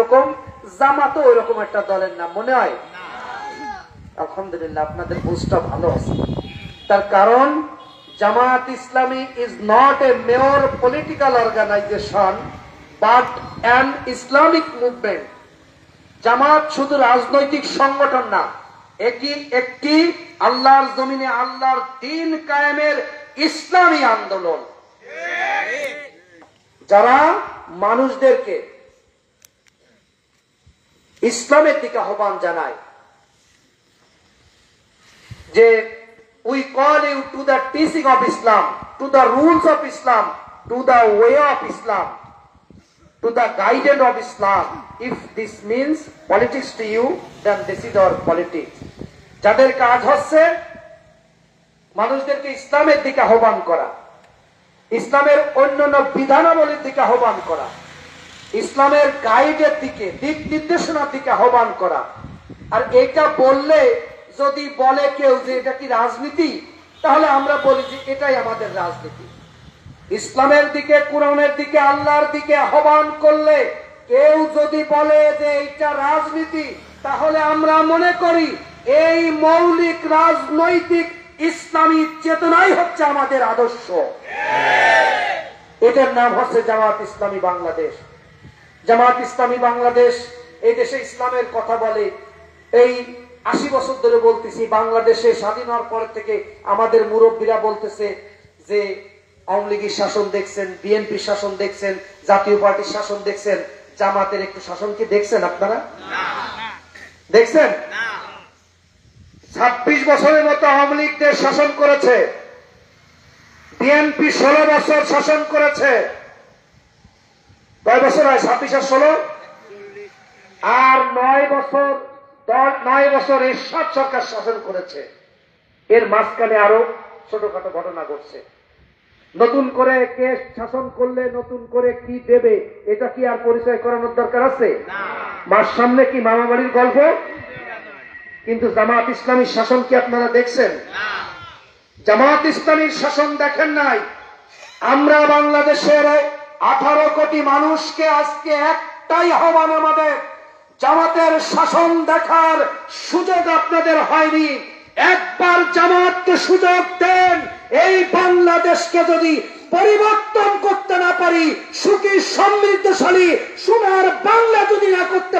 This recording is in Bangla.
এরকম জামাতও ওইরকম একটা দলের নাম মনে হয়। আলহামদুলিল্লাহ আপনাদের বুঝটা ভালো আছে। তার কারণ Jamaat Islami is not a major political organization but an Islamic movement. Jamaat শুধু রাজনৈতিক সংগঠন না, এটি একটি আল্লাহর জমিনে আল্লাহর দ্বীন কায়েমের ইসলামী আন্দোলন, যারা মানুষদেরকে ইসলামের দিকে আহ্বান জানায়। যে we call you to the teaching of Islam, to the rules of Islam, to the way of Islam, to the guidance of Islam. If this means politics to you, then this is our politics. যাদের কাজ হচ্ছে মানুষদেরকে ইসলামের দিকে আহ্বান করা, ইসলামের অন্যান্য বিধানাবলীর দিকে আহ্বান করা, ইসলামের গাইডের দিকে, দিক নির্দেশনার দিকে আহ্বান করা। আর এটা বললে যদি বলে কেউ যে এটা কি রাজনীতি, তাহলে আমরা বলি যে এটাই আমাদের রাজনীতি। ইসলামের দিকে, কোরআনের দিকে, আল্লাহর দিকে আহ্বান করলে কেউ যদি বলে যে এটা রাজনীতি, তাহলে আমরা মনে করি এই মৌলিক রাজনৈতিক ইসলামী চেতনাই হচ্ছে আমাদের আদর্শ। এটার নাম হচ্ছে জামাত ইসলামী বাংলাদেশ। জামাত ইসলামী বাংলাদেশ এই দেশে ইসলামের কথা বলে। এই 80 বছর ধরে বলতেছি, বাংলাদেশে স্বাধীন হওয়ার পর থেকে আমাদের মুরব্বীরা বলতেছে যে আওয়ামী লীগের শাসন দেখছেন, বিএনপির শাসন দেখছেন, জাতীয় পার্টির শাসন দেখছেন, জামাতের একটু শাসন কি দেখছেন আপনারা? দেখছেন? 26 বছরের মতো আওয়ামী লীগদের শাসন করেছে, বিএনপি 16 বছর শাসন করেছে। কয় বছর হয়? 26 আর 16, আর 9 বছর এরশাদ সরকার শাসন করেছে। এর মাঝখানে আরো ছোটখাটো ঘটনা ঘটছে। নতুন করে কে শাসন করলে নতুন করে কি দেবে, এটা কি আর পরিচয় করানোর দরকার আছে? মার সামনে কি মামা বাড়ির গল্প? কিন্তু জামাত ইসলামীর শাসন কি আপনারা দেখছেন? জামাত ইসলামীর শাসন দেখেন নাই। আমরা বাংলাদেশের 18 কোটি মানুষকে আজকে একটাই আহ্বান, আমাদের জামাতের শাসন দেখার সুযোগ আপনাদের হয়নি। একবার জামাতকে সুযোগ দেন। এই বাংলাদেশকে যদি পরিবর্তন করতে না পারি, সুখী সমৃদ্ধশালী সোনার বাংলা যদি না করতে